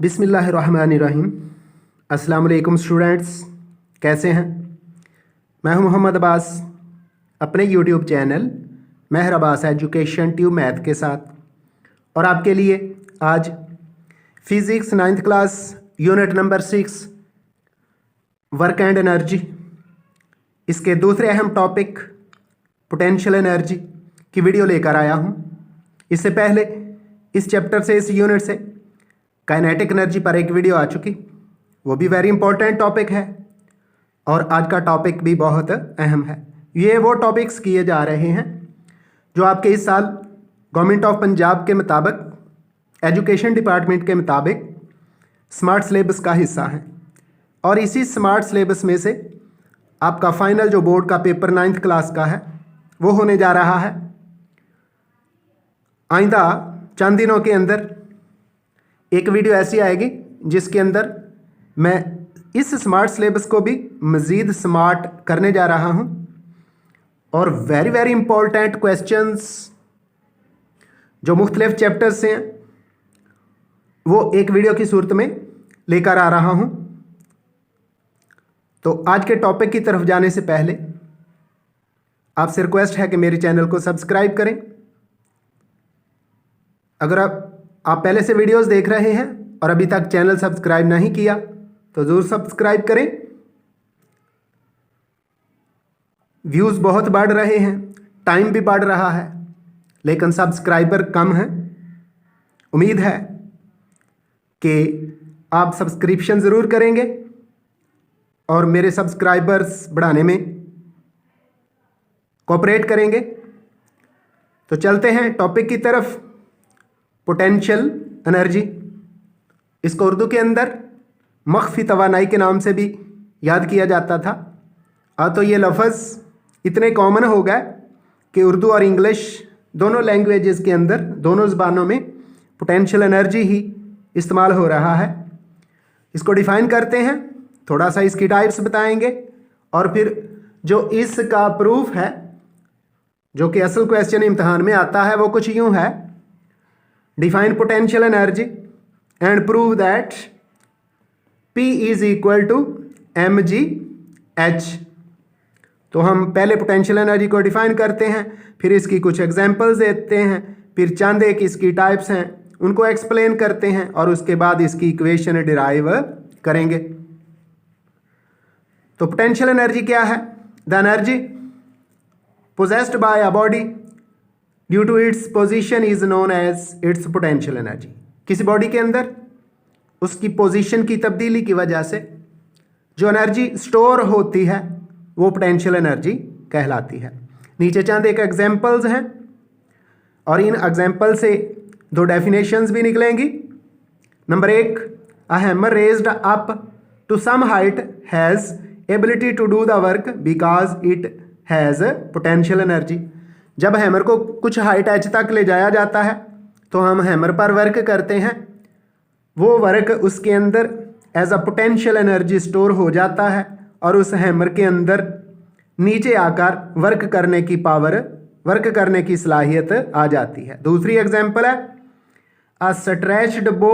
बिस्मिल्लाहिर्रहमानिर्रहीम। अस्सलाम वालेकुम स्टूडेंट्स, कैसे हैं? मैं हूं मोहम्मद अब्बास अपने यूट्यूब चैनल महर अब्बास एजुकेशन ट्यूब मैथ के साथ, और आपके लिए आज physics 9th class unit number 6 work and energy, इसके दूसरे अहम टॉपिक पोटेंशियल एनर्जी की वीडियो लेकर आया हूं। इससे पहले इस चैप्टर से, इस यूनिट से काइनेटिक एनर्जी पर एक वीडियो आ चुकी, वो भी वेरी इंपॉर्टेंट टॉपिक है, और आज का टॉपिक भी बहुत अहम है। ये वो टॉपिक्स किए जा रहे हैं जो आपके इस साल गवर्नमेंट ऑफ पंजाब के मुताबिक, एजुकेशन डिपार्टमेंट के मुताबिक स्मार्ट सिलेबस का हिस्सा हैं, और इसी स्मार्ट सिलेबस में से आपका फाइनल जो बोर्ड का पेपर 9th क्लास का है वो होने जा रहा है। आइंदा चंद दिनों के अंदर एक वीडियो ऐसी आएगी जिसके अंदर मैं इस स्मार्ट सिलेबस को भी मज़ीद स्मार्ट करने जा रहा हूं, और वेरी वेरी इंपॉर्टेंट क्वेश्चंस जो मुख्तलिफ चैप्टर्स से हैं वो एक वीडियो की सूरत में लेकर आ रहा हूं। तो आज के टॉपिक की तरफ जाने से पहले आपसे रिक्वेस्ट है कि मेरे चैनल को सब्सक्राइब करें। अगर आप पहले से वीडियोस देख रहे हैं और अभी तक चैनल सब्सक्राइब नहीं किया तो ज़रूर सब्सक्राइब करें। व्यूज़ बहुत बढ़ रहे हैं, टाइम भी बढ़ रहा है, लेकिन सब्सक्राइबर कम हैं। उम्मीद है कि आप सब्सक्रिप्शन ज़रूर करेंगे और मेरे सब्सक्राइबर्स बढ़ाने में कोऑपरेट करेंगे। तो चलते हैं टॉपिक की तरफ। पोटेंशियल एनर्जी, इसको उर्दू के अंदर मख्फी तवानाई के नाम से भी याद किया जाता था। तो ये लफ्ज़ इतने कॉमन हो गए कि उर्दू और इंग्लिश दोनों लैंग्वेजेस के अंदर, दोनों ज़बानों में पोटेंशियल एनर्जी ही इस्तेमाल हो रहा है। इसको डिफ़ाइन करते हैं, थोड़ा सा इसकी टाइप्स बताएंगे, और फिर जो इसका प्रूफ है, जो कि असल क्वेश्चन इम्तहान में आता है, वो कुछ यूँ है: define potential energy and prove that P is equal to mgh। तो हम पहले पोटेंशियल एनर्जी को डिफाइन करते हैं, फिर इसकी कुछ एग्जांपल्स देते हैं, फिर चंद एक इसकी टाइप्स हैं उनको एक्सप्लेन करते हैं, और उसके बाद इसकी इक्वेशन डिराइव करेंगे। तो पोटेंशियल एनर्जी क्या है? The energy possessed by a body due to its position is known as its potential energy. किसी बॉडी के अंदर उसकी पोजीशन की तब्दीली की वजह से जो एनर्जी स्टोर होती है वो पोटेंशियल एनर्जी कहलाती है। नीचे चंद एक एग्जांपल्स हैं, और इन एग्जांपल से दो डेफिनेशंस भी निकलेंगी। Number 1, a hammer raised up to some height has ability to do the work because it has potential energy. जब हैमर को कुछ हाइट एच तक ले जाया जाता है तो हम हैमर पर वर्क करते हैं, वो वर्क उसके अंदर as a potential energy store हो जाता है, और उस हैमर के अंदर नीचे आकर वर्क करने की पावर, वर्क करने की सलाहियत आ जाती है। दूसरी एग्जांपल है, a stretched bow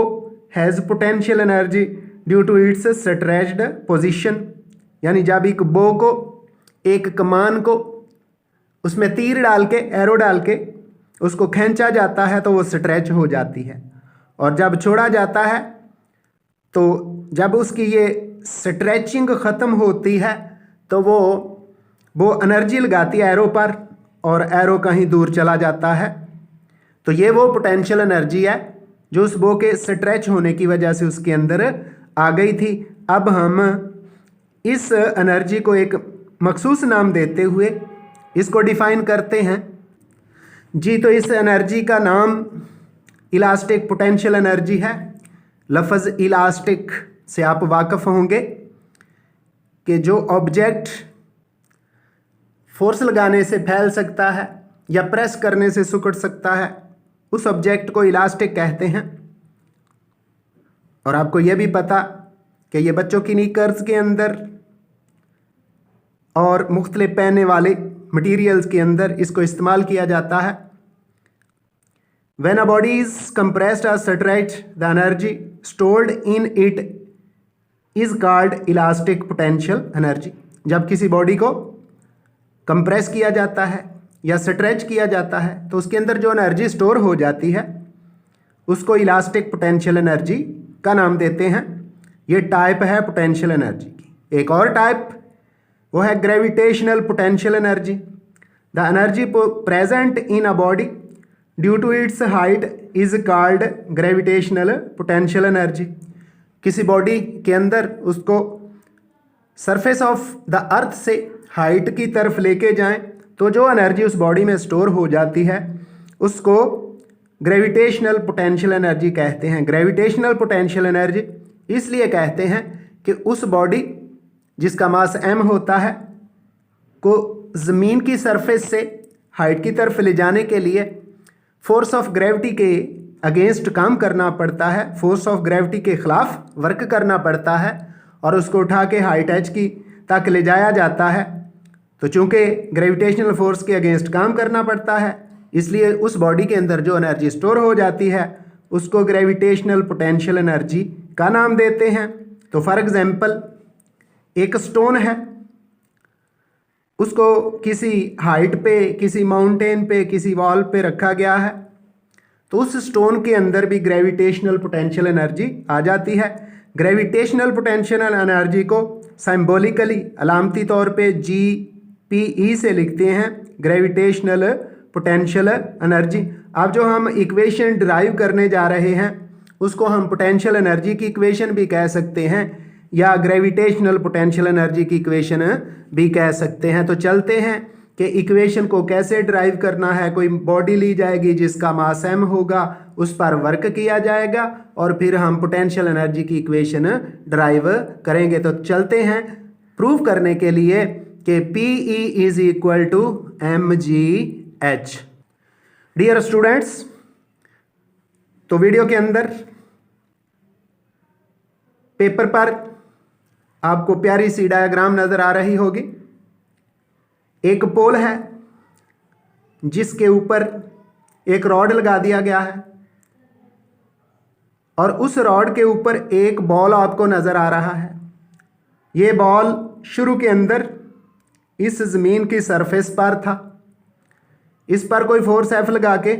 has potential energy due to its stretched position. यानी जब एक बो को, एक कमान को उसमें तीर डाल के, एरो डाल के उसको खींचा जाता है तो वो स्ट्रेच हो जाती है, और जब छोड़ा जाता है तो जब उसकी ये स्ट्रेचिंग ख़त्म होती है तो वो एनर्जी लगाती है एरो पर, और एरो कहीं दूर चला जाता है। तो ये वो पोटेंशियल एनर्जी है जो उस बो के स्ट्रेच होने की वजह से उसके अंदर आ गई थी। अब हम इस एनर्जी को एक मखसूस नाम देते हुए इसको डिफाइन करते हैं जी। तो इस एनर्जी का नाम इलास्टिक पोटेंशियल एनर्जी है। लफ्ज़ इलास्टिक से आप वाकिफ़ होंगे कि जो ऑब्जेक्ट फोर्स लगाने से फैल सकता है या प्रेस करने से सिकुड़ सकता है, उस ऑब्जेक्ट को इलास्टिक कहते हैं। और आपको यह भी पता कि ये बच्चों की निकर्स के अंदर और मुख्तलिफ पहनने वाले मटीरियल्स के अंदर इसको इस्तेमाल किया जाता है। When a body is compressed or stretched, the energy stored in it is called elastic potential energy। जब किसी बॉडी को कंप्रेस किया जाता है या स्ट्रेच किया जाता है तो उसके अंदर जो एनर्जी स्टोर हो जाती है उसको इलास्टिक पोटेंशियल एनर्जी का नाम देते हैं। ये टाइप है पोटेंशियल एनर्जी की। एक और टाइप वो है gravitational potential energy. The energy present in a body due to its height is called gravitational potential energy. किसी बॉडी के अंदर उसको सरफेस ऑफ द अर्थ से हाइट की तरफ लेके जाएं तो जो एनर्जी उस बॉडी में स्टोर हो जाती है उसको ग्रेविटेशनल पोटेंशियल एनर्जी कहते हैं। ग्रेविटेशनल पोटेंशियल एनर्जी इसलिए कहते हैं कि उस बॉडी जिसका मास m होता है को ज़मीन की सरफेस से हाइट की तरफ ले जाने के लिए फोर्स ऑफ ग्रेविटी के अगेंस्ट काम करना पड़ता है, फोर्स ऑफ ग्रेविटी के ख़िलाफ़ वर्क करना पड़ता है और उसको उठा के हाइट h की तक ले जाया जाता है। तो चूँकि ग्रेविटेशनल फोर्स के अगेंस्ट काम करना पड़ता है इसलिए उस बॉडी के अंदर जो एनर्जी स्टोर हो जाती है उसको ग्रेविटेशनल पोटेंशियल एनर्जी का नाम देते हैं। तो फॉर एग्जांपल एक स्टोन है, उसको किसी हाइट पे, किसी माउंटेन पे, किसी वॉल पे रखा गया है तो उस स्टोन के अंदर भी ग्रेविटेशनल पोटेंशियल एनर्जी आ जाती है। ग्रेविटेशनल पोटेंशियल एनर्जी को सिंबॉलिकली अलामती तौर पे GPE से लिखते हैं, ग्रेविटेशनल पोटेंशियल एनर्जी। अब जो हम इक्वेशन डिराइव करने जा रहे हैं उसको हम पोटेंशियल एनर्जी की इक्वेशन भी कह सकते हैं या ग्रेविटेशनल पोटेंशियल एनर्जी की इक्वेशन भी कह सकते हैं। तो चलते हैं कि इक्वेशन को कैसे डिराइव करना है। कोई बॉडी ली जाएगी जिसका मास m होगा, उस पर वर्क किया जाएगा और फिर हम पोटेंशियल एनर्जी की इक्वेशन डिराइव करेंगे। तो चलते हैं प्रूव करने के लिए कि PE is equal to mgh। Dear students, तो वीडियो के अंदर पेपर पर आपको प्यारी सी डायग्राम नजर आ रही होगी। एक पोल है जिसके ऊपर एक रॉड लगा दिया गया है और उस रॉड के ऊपर एक बॉल आपको नजर आ रहा है। ये बॉल शुरू के अंदर इस जमीन की सरफेस पर था, इस पर कोई फोर्स F लगा के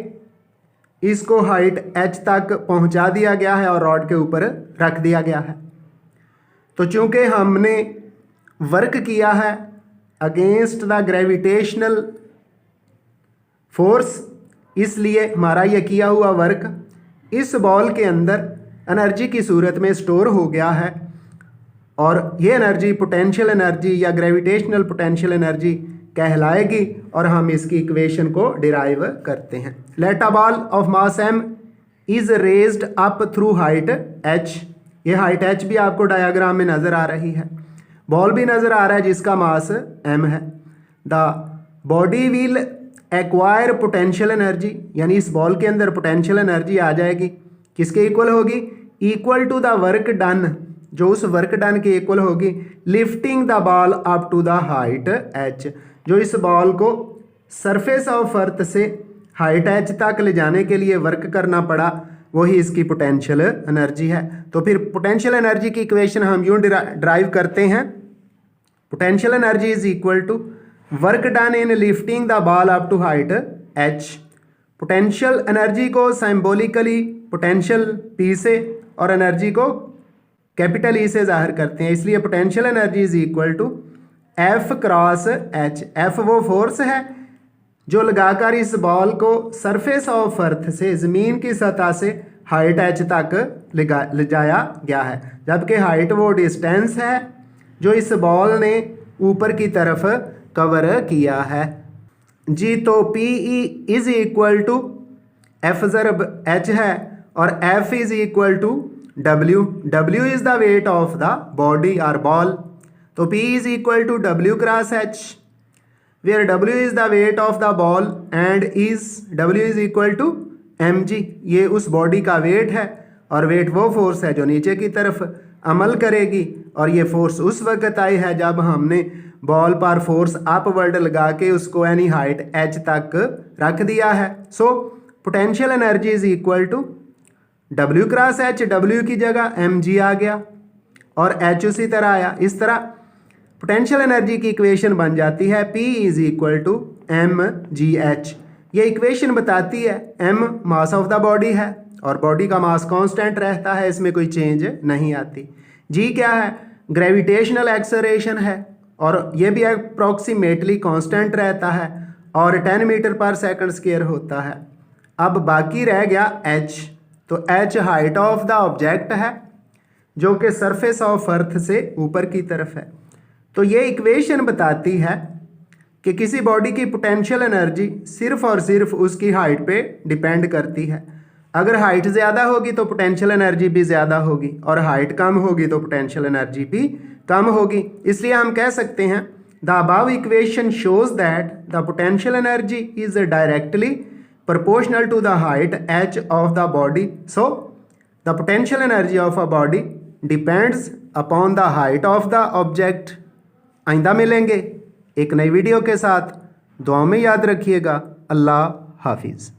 इसको हाइट h तक पहुंचा दिया गया है और रॉड के ऊपर रख दिया गया है। तो चूंकि हमने वर्क किया है अगेंस्ट द ग्रेविटेशनल फोर्स, इसलिए हमारा यह किया हुआ वर्क इस बॉल के अंदर एनर्जी की सूरत में स्टोर हो गया है और ये एनर्जी पोटेंशियल एनर्जी या ग्रेविटेशनल पोटेंशियल एनर्जी कहलाएगी और हम इसकी इक्वेशन को डिराइव करते हैं। Let a ball of mass m is raised up through height h। ये हाइट h भी आपको डायग्राम में नजर आ रही है, बॉल भी नजर आ रहा है जिसका मास m है। The body will acquire potential energy, यानी इस बॉल के अंदर पोटेंशियल एनर्जी आ जाएगी, किसके इक्वल होगी? Equal to the work done, जो उस वर्क डन के इक्वल होगी lifting the ball up to the height h। जो इस बॉल को सरफेस ऑफ अर्थ से हाइट h तक ले जाने के लिए वर्क करना पड़ा, वही इसकी पोटेंशियल एनर्जी है। तो फिर पोटेंशियल एनर्जी की इक्वेशन हम यूं ड्राइव करते हैं, potential energy is equal to work done in lifting the ball up to height h। Potential energy को सिंबॉलिकली पोटेंशियल P से और एनर्जी को कैपिटल E से जाहिर करते हैं, इसलिए potential energy is equal to F cross H। F वो फोर्स है जो लगाकर इस बॉल को सरफेस ऑफ अर्थ से, ज़मीन की सतह से हाइट h तक ले जाया गया है, जबकि हाइट वो डिस्टेंस है जो इस बॉल ने ऊपर की तरफ कवर किया है जी। तो PE is equal to F ज़रब H है और F is equal to W, W is the weight of the body or ball. तो P is equal to W cross H, where W is the weight of the ball and W is equal to mg. ये उस body का wait है और wait वो force है जो नीचे की तरफ अमल करेगी, और ये फोर्स उस वक्त आई है जब हमने बॉल पर फोर्स अपवर्ड लगा के उसको एनी हाइट h तक रख दिया है. So potential energy is equal to W cross H, W की जगह mg आ गया और H उसी तरह आया. इस तरह पोटेंशियल एनर्जी की इक्वेशन बन जाती है P is equal to mgh. ये इक्वेशन बताती है m mass of the body है और बॉडी का मास कांस्टेंट रहता है, इसमें कोई चेंज नहीं आती. g क्या है? ग्रेविटेशनल एक्सेलरेशन है और ये भी अप्रॉक्सीमेटली कांस्टेंट रहता है और 10 मीटर पर सेकंड स्क्वायर होता है. अब बाकी रह गया h. तो h height of the object है जो कि सरफेस ऑफ अर्थ से ऊपर की तरफ है. तो ये इक्वेशन बताती है कि किसी बॉडी की पोटेंशियल एनर्जी सिर्फ और सिर्फ उसकी हाइट पे डिपेंड करती है. अगर हाइट ज़्यादा होगी तो पोटेंशियल एनर्जी भी ज़्यादा होगी और हाइट कम होगी तो पोटेंशियल एनर्जी भी कम होगी. इसलिए हम कह सकते हैं the above equation shows that the potential energy is directly proportional to the height h of the body. So the potential energy of a body depends upon the height of the object. आइंदा मिलेंगे एक नई video के साथ. दुआ में याद रखिएगा. अल्लाह हाफिज़.